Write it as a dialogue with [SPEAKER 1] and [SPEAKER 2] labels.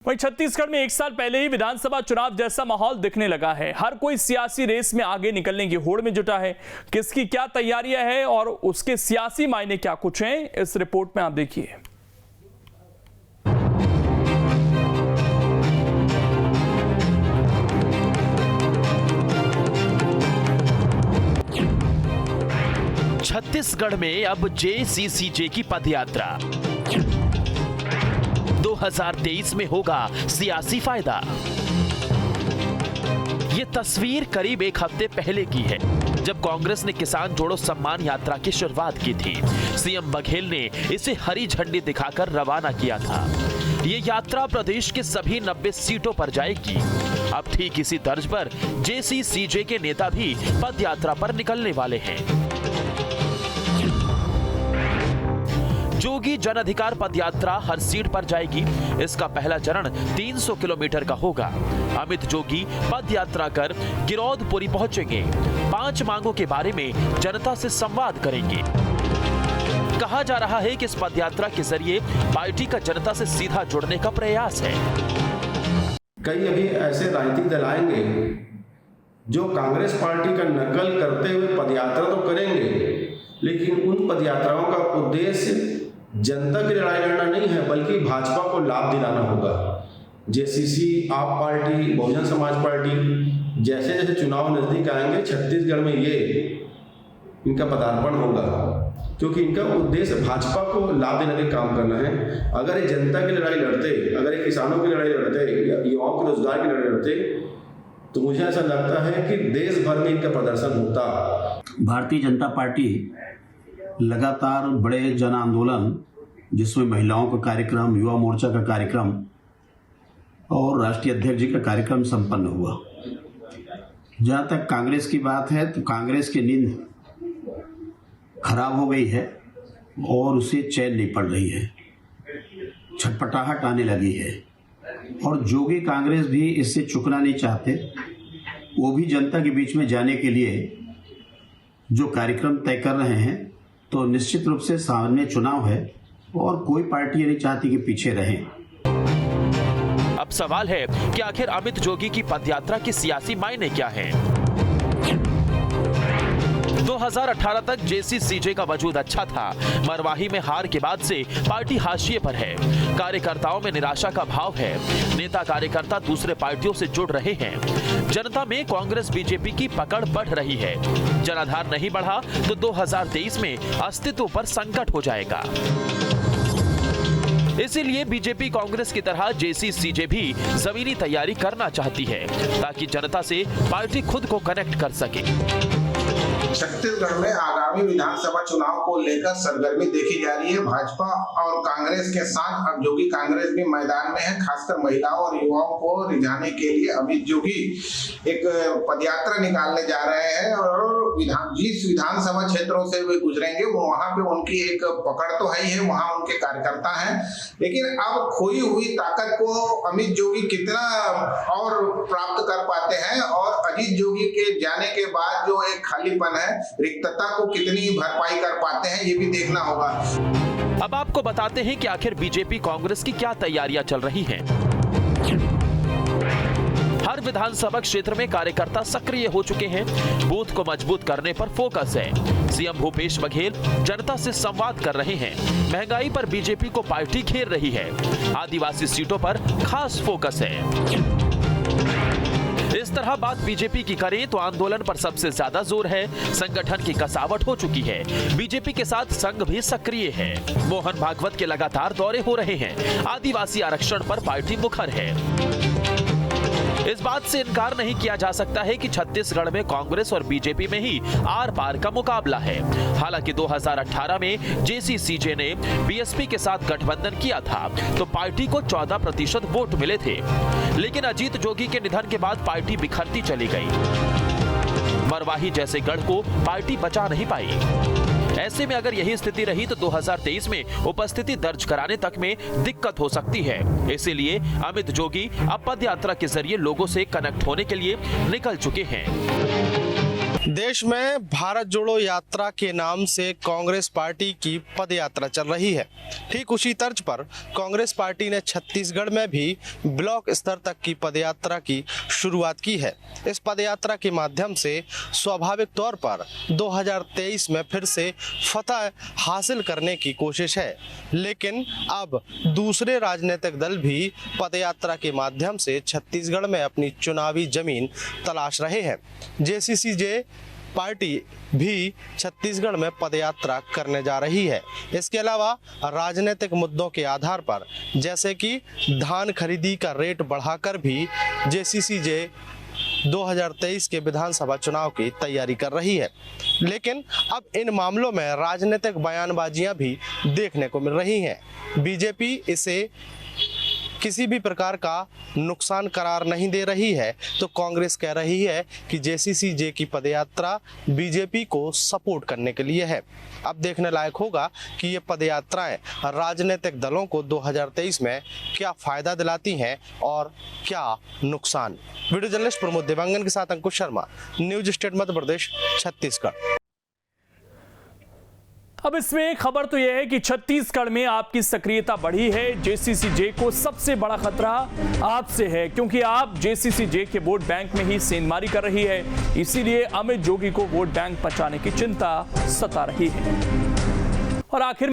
[SPEAKER 1] वहीं छत्तीसगढ़ में एक साल पहले ही विधानसभा चुनाव जैसा माहौल दिखने लगा है। हर कोई सियासी रेस में आगे निकलने की होड़ में जुटा है। किसकी क्या तैयारियां हैं और उसके सियासी मायने क्या कुछ हैं, इस रिपोर्ट में आप देखिए।
[SPEAKER 2] छत्तीसगढ़ में अब जेसीसीजे की पदयात्रा 2023 में होगा सियासी फायदा। ये तस्वीर करीब एक हफ्ते पहले की है, जब कांग्रेस ने किसान जोड़ो सम्मान यात्रा की शुरुआत की थी। सीएम बघेल ने इसे हरी झंडी दिखाकर रवाना किया था। ये यात्रा प्रदेश के सभी 90 सीटों पर जाएगी। अब ठीक इसी तर्ज पर जेसीसीजे के नेता भी पद यात्रा पर निकलने वाले हैं। जोगी जन अधिकार पदयात्रा हर सीट पर जाएगी। इसका पहला चरण 300 किलोमीटर का होगा। अमित जोगी पदयात्रा कर गिरौदपुरी पहुंचेंगे। 5 मांगों के बारे में जनता से संवाद करेंगे। कहा जा रहा है कि इस पदयात्रा के जरिए पार्टी का जनता से सीधा जुड़ने का प्रयास है।
[SPEAKER 3] कई अभी ऐसे राजनीतिक दल आएंगे जो कांग्रेस पार्टी का नकल करते हुए पदयात्रा तो करेंगे, लेकिन उन पदयात्राओं का उद्देश्य जनता की लड़ाई लड़ना नहीं है, बल्कि भाजपा को लाभ दिलाना होगा। जेसीसी, आप पार्टी, बहुजन समाज पार्टी जैसे जैसे चुनाव नजदीक आएंगे, छत्तीसगढ़ में ये इनका पदार्पण होगा, क्योंकि इनका उद्देश्य भाजपा को लाभ देने का काम करना है। अगर ये जनता की लड़ाई लड़ते, अगर ये किसानों की लड़ाई लड़ते या युवाओं के रोजगार की लड़ाई लड़ते, तो मुझे ऐसा लगता है कि देश भर में इनका प्रदर्शन होता।
[SPEAKER 4] भारतीय जनता पार्टी लगातार बड़े जन आंदोलन, जिसमें महिलाओं का कार्यक्रम, युवा मोर्चा का कार्यक्रम और राष्ट्रीय अध्यक्ष जी का कार्यक्रम संपन्न हुआ। जहाँ तक कांग्रेस की बात है, तो कांग्रेस की नींद खराब हो गई है और उसे चैन नहीं पड़ रही है, छटपटाहट आने लगी है। और जोगी कांग्रेस भी इससे चुकना नहीं चाहते। वो भी जनता के बीच में जाने के लिए जो कार्यक्रम तय कर रहे हैं, तो निश्चित रूप से सामने चुनाव है और कोई पार्टी नहीं चाहती कि पीछे रहे।
[SPEAKER 2] अब सवाल है कि आखिर अमित जोगी की पदयात्रा के सियासी मायने क्या हैं? 2018 तक जेसीसीजे का वजूद अच्छा था। मरवाही में हार के बाद से पार्टी हाशिए पर है। कार्यकर्ताओं में निराशा का भाव है। नेता कार्यकर्ता दूसरे पार्टियों से जुड़ रहे हैं। जनता में कांग्रेस बीजेपी की पकड़ बढ़ रही है। जनाधार नहीं बढ़ा तो 2023 में अस्तित्व पर संकट हो जाएगा। इसीलिए बीजेपी कांग्रेस की तरह जेसीसीजे भी जमीनी तैयारी करना चाहती है, ताकि जनता से पार्टी खुद को कनेक्ट कर सके।
[SPEAKER 5] छत्तीसगढ़ में आगामी विधानसभा चुनाव को लेकर सरगर्मी देखी जा रही है। भाजपा और कांग्रेस के साथ अब जोगी कांग्रेस भी मैदान में है। खासकर महिलाओं और युवाओं को रिझाने के लिए अमित जोगी एक पदयात्रा निकालने जा रहे हैं और जिस विधानसभा क्षेत्रों से वे गुजरेंगे वहां पे उनकी एक पकड़ तो है ही है, वहां उनके कार्यकर्ता हैं। लेकिन अब खोई हुई ताकत को अमित जोगी कितना और प्राप्त कर पाते हैं और अजीत जोगी के जाने के बाद जो एक खालीपन है, रिक्तता को कितनी भरपाई कर पाते हैं, ये भी देखना होगा।
[SPEAKER 2] अब आपको बताते हैं कि आखिर बीजेपी कांग्रेस की क्या तैयारियां चल रही हैं। हर विधानसभा क्षेत्र में कार्यकर्ता सक्रिय हो चुके हैं। बूथ को मजबूत करने पर फोकस है। सीएम भूपेश बघेल जनता से संवाद कर रहे हैं। महंगाई पर बीजेपी को पार्टी घेर रही है। आदिवासी सीटों पर खास फोकस है। इस तरह बात बीजेपी की करें तो आंदोलन पर सबसे ज्यादा जोर है। संगठन की कसावट हो चुकी है। बीजेपी के साथ संघ भी सक्रिय है। मोहन भागवत के लगातार दौरे हो रहे हैं। आदिवासी आरक्षण पर पार्टी मुखर है। इस बात से इनकार नहीं किया जा सकता है कि छत्तीसगढ़ में कांग्रेस और बीजेपी में ही आर पार का मुकाबला है। हालांकि 2018 में जेसीसीजे ने बीएसपी के साथ गठबंधन किया था तो पार्टी को 14% वोट मिले थे। लेकिन अजीत जोगी के निधन के बाद पार्टी बिखरती चली गई। मरवाही जैसे गढ़ को पार्टी बचा नहीं पाई। ऐसे में अगर यही स्थिति रही तो 2023 में उपस्थिति दर्ज कराने तक में दिक्कत हो सकती है। इसीलिए अमित जोगी अब पदयात्रा के जरिए लोगों से कनेक्ट होने के लिए निकल चुके हैं।
[SPEAKER 6] देश में भारत जोड़ो यात्रा के नाम से कांग्रेस पार्टी की पद यात्रा चल रही है। ठीक उसी तर्ज पर कांग्रेस पार्टी ने छत्तीसगढ़ में भी ब्लॉक स्तर तक की पदयात्रा की शुरुआत की है। इस पदयात्रा के माध्यम से स्वाभाविक तौर पर 2023 में फिर से फतह हासिल करने की कोशिश है, लेकिन अब दूसरे राजनीतिक दल भी पदयात्रा के माध्यम से छत्तीसगढ़ में अपनी चुनावी जमीन तलाश रहे हैं। जेसीसीजे पार्टी भी छत्तीसगढ़ में पदयात्रा करने जा रही है। इसके अलावा राजनीतिक मुद्दों के आधार पर जैसे कि धान खरीदी का रेट बढ़ाकर भी जेसीसीजे 2023 के विधानसभा चुनाव की तैयारी कर रही है, लेकिन अब इन मामलों में राजनीतिक बयानबाजियां भी देखने को मिल रही हैं। बीजेपी इसे किसी भी प्रकार का नुकसान करार नहीं दे रही है, तो कांग्रेस कह रही है कि जेसीसीजे की पदयात्रा बीजेपी को सपोर्ट करने के लिए है। अब देखने लायक होगा कि ये पदयात्राएं राजनीतिक दलों को 2023 में क्या फायदा दिलाती हैं और क्या नुकसान। वीडियो जर्नलिस्ट प्रमोद देवांगन के साथ अंकुश शर्मा, न्यूज स्टेट मध्य प्रदेश, छत्तीसगढ़।
[SPEAKER 1] अब इसमें खबर तो यह है कि छत्तीसगढ़ में आपकी सक्रियता बढ़ी है। जेसीसीजे को सबसे बड़ा खतरा आपसे है, क्योंकि आप जेसीसीजे के वोट बैंक में ही सेंधमारी कर रही है। इसीलिए अमित जोगी को वोट बैंक बचाने की चिंता सता रही है। और आखिर